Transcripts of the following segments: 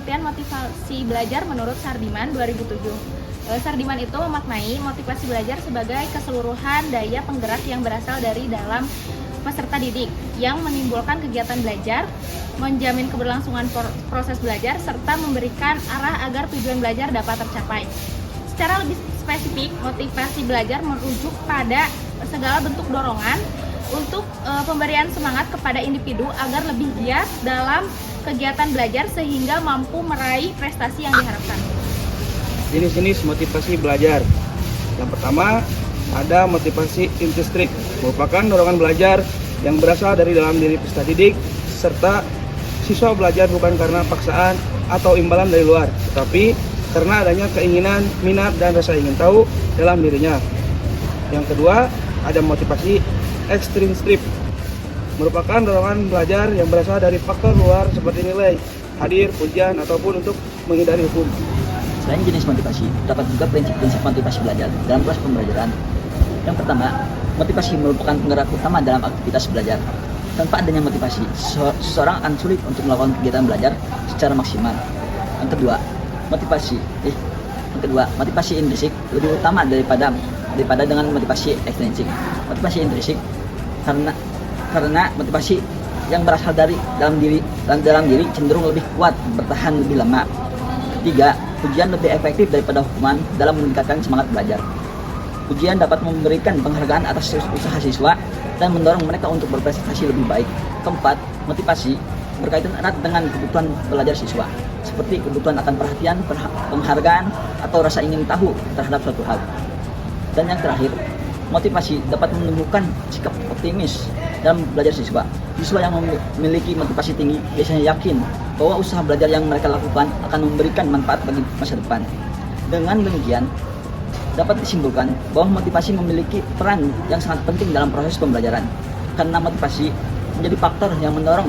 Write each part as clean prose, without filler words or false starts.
pengertian motivasi belajar menurut Sardiman 2007. Sardiman itu memaknai motivasi belajar sebagai keseluruhan daya penggerak yang berasal dari dalam peserta didik yang menimbulkan kegiatan belajar, menjamin keberlangsungan proses belajar, serta memberikan arah agar tujuan belajar dapat tercapai. Secara lebih spesifik, motivasi belajar merujuk pada segala bentuk dorongan untuk pemberian semangat kepada individu agar lebih giat dalam kegiatan belajar sehingga mampu meraih prestasi yang diharapkan. Jenis-jenis motivasi belajar. Yang pertama, ada motivasi intrinsikrik, merupakan dorongan belajar yang berasal dari dalam diri peserta didik, serta siswa belajar bukan karena paksaan atau imbalan dari luar, tetapi karena adanya keinginan, minat, dan rasa ingin tahu dalam dirinya. Yang kedua, ada motivasi ekstrinsik, merupakan dorongan belajar yang berasal dari faktor luar seperti nilai, hadir, ujian, ataupun untuk menghindari hukum. Selain jenis motivasi, terdapat juga prinsip-prinsip motivasi belajar dalam proses pembelajaran. Yang pertama, motivasi merupakan penggerak utama dalam aktivitas belajar. Tanpa adanya motivasi, seseorang akan sulit untuk melakukan kegiatan belajar secara maksimal. Yang kedua, motivasi intrinsik lebih utama daripada dengan motivasi ekstrinsik. Motivasi intrinsik karena motivasi yang berasal dari dalam diri cenderung lebih kuat, bertahan lebih lama. Ketiga, ujian lebih efektif daripada hukuman dalam meningkatkan semangat belajar. Ujian dapat memberikan penghargaan atas usaha siswa dan mendorong mereka untuk berprestasi lebih baik. Keempat, motivasi berkaitan erat dengan kebutuhan belajar siswa, seperti kebutuhan akan perhatian, penghargaan, atau rasa ingin tahu terhadap suatu hal. Dan yang terakhir, motivasi dapat menumbuhkan sikap optimis dalam belajar siswa. Siswa yang memiliki motivasi tinggi biasanya yakin bahwa usaha belajar yang mereka lakukan akan memberikan manfaat bagi masa depan. Dengan demikian, dapat disimpulkan bahwa motivasi memiliki peran yang sangat penting dalam proses pembelajaran, karena motivasi menjadi faktor yang mendorong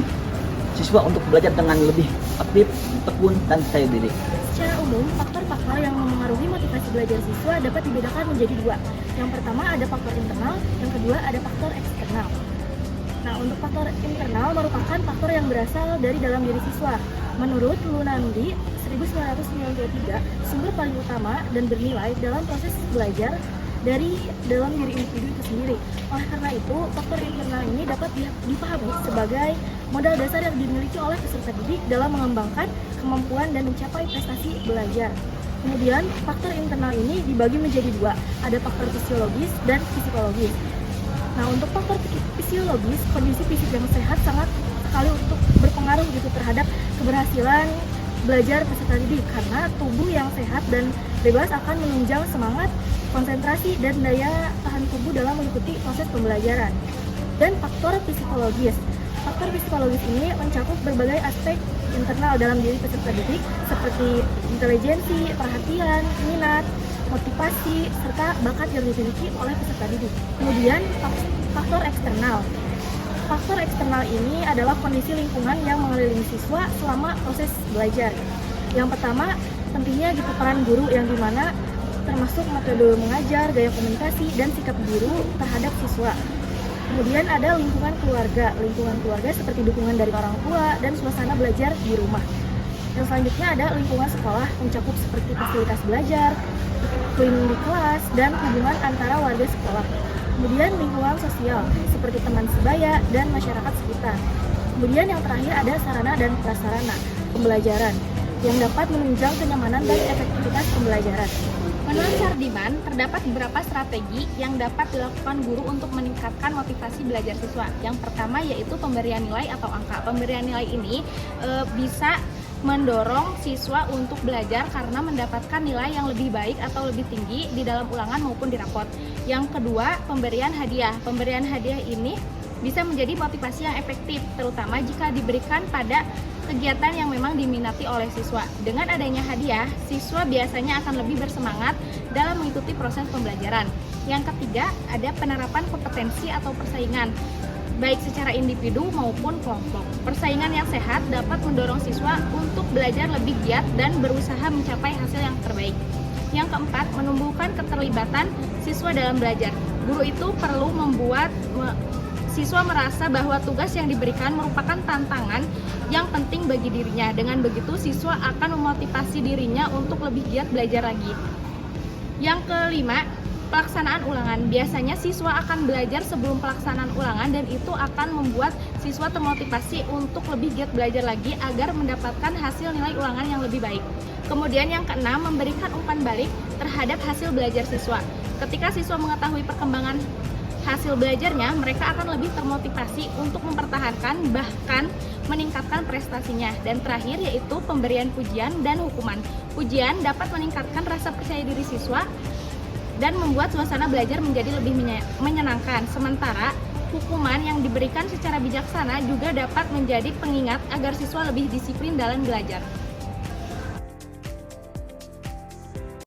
siswa untuk belajar dengan lebih aktif, tekun, dan percaya diri. Secara umum, faktor-faktor yang memengaruhi motivasi belajar siswa dapat dibedakan menjadi dua. Yang pertama ada faktor internal, yang kedua ada faktor eksternal. Nah, untuk faktor internal merupakan faktor yang berasal dari dalam diri siswa. Menurut Lunandi 1993, sumber paling utama dan bernilai dalam proses belajar dari dalam diri individu itu sendiri. Oleh karena itu, faktor internal ini dapat dipahami sebagai modal dasar yang dimiliki oleh peserta didik dalam mengembangkan kemampuan dan mencapai prestasi belajar. Kemudian, faktor internal ini dibagi menjadi dua, ada faktor fisiologis dan psikologis. Nah, untuk faktor fisiologis, kondisi fisik yang sehat sangat sekali untuk berpengaruh gitu terhadap keberhasilan belajar peserta didik, karena tubuh yang sehat dan bebas akan menunjang semangat, konsentrasi, dan daya tahan tubuh dalam mengikuti proses pembelajaran. Dan faktor psikologis. Faktor psikologis ini mencakup berbagai aspek internal dalam diri peserta didik seperti intelijensi, perhatian, minat, motivasi, serta bakat yang dimiliki oleh peserta didik. Kemudian faktor eksternal. Faktor eksternal ini adalah kondisi lingkungan yang mengelilingi siswa selama proses belajar. Yang pertama, tentunya gitu peran guru yang dimana termasuk metode mengajar, gaya komunikasi, dan sikap guru terhadap siswa. Kemudian ada lingkungan keluarga seperti dukungan dari orang tua dan suasana belajar di rumah. Yang selanjutnya ada lingkungan sekolah, mencakup seperti fasilitas belajar, iklim di kelas, dan hubungan antara warga sekolah. Kemudian lingkungan sosial, seperti teman sebaya dan masyarakat sekitar. Kemudian yang terakhir ada sarana dan prasarana pembelajaran, yang dapat menunjang kenyamanan dan efektivitas pembelajaran. Menurut Sardiman, terdapat beberapa strategi yang dapat dilakukan guru untuk meningkatkan motivasi belajar siswa. Yang pertama yaitu pemberian nilai atau angka. Pemberian nilai ini bisa mendorong siswa untuk belajar karena mendapatkan nilai yang lebih baik atau lebih tinggi di dalam ulangan maupun di raport. Yang kedua, pemberian hadiah. Pemberian hadiah ini bisa menjadi motivasi yang efektif, terutama jika diberikan pada kegiatan yang memang diminati oleh siswa. Dengan adanya hadiah, siswa biasanya akan lebih bersemangat dalam mengikuti proses pembelajaran. Yang ketiga, ada penerapan kompetensi atau persaingan, baik secara individu maupun kelompok. Persaingan yang sehat dapat mendorong siswa untuk belajar lebih giat dan berusaha mencapai hasil yang terbaik. Yang keempat, menumbuhkan keterlibatan siswa dalam belajar. Guru itu perlu membuat siswa merasa bahwa tugas yang diberikan merupakan tantangan yang penting bagi dirinya. Dengan begitu, siswa akan memotivasi dirinya untuk lebih giat belajar lagi. Yang kelima, pelaksanaan ulangan. Biasanya siswa akan belajar sebelum pelaksanaan ulangan dan itu akan membuat siswa termotivasi untuk lebih giat belajar lagi agar mendapatkan hasil nilai ulangan yang lebih baik. Kemudian yang keenam, memberikan umpan balik terhadap hasil belajar siswa. Ketika siswa mengetahui perkembangan hasil belajarnya, mereka akan lebih termotivasi untuk mempertahankan bahkan meningkatkan prestasinya. Dan terakhir yaitu pemberian pujian dan hukuman. Pujian dapat meningkatkan rasa percaya diri siswa dan membuat suasana belajar menjadi lebih menyenangkan. Sementara hukuman yang diberikan secara bijaksana juga dapat menjadi pengingat agar siswa lebih disiplin dalam belajar.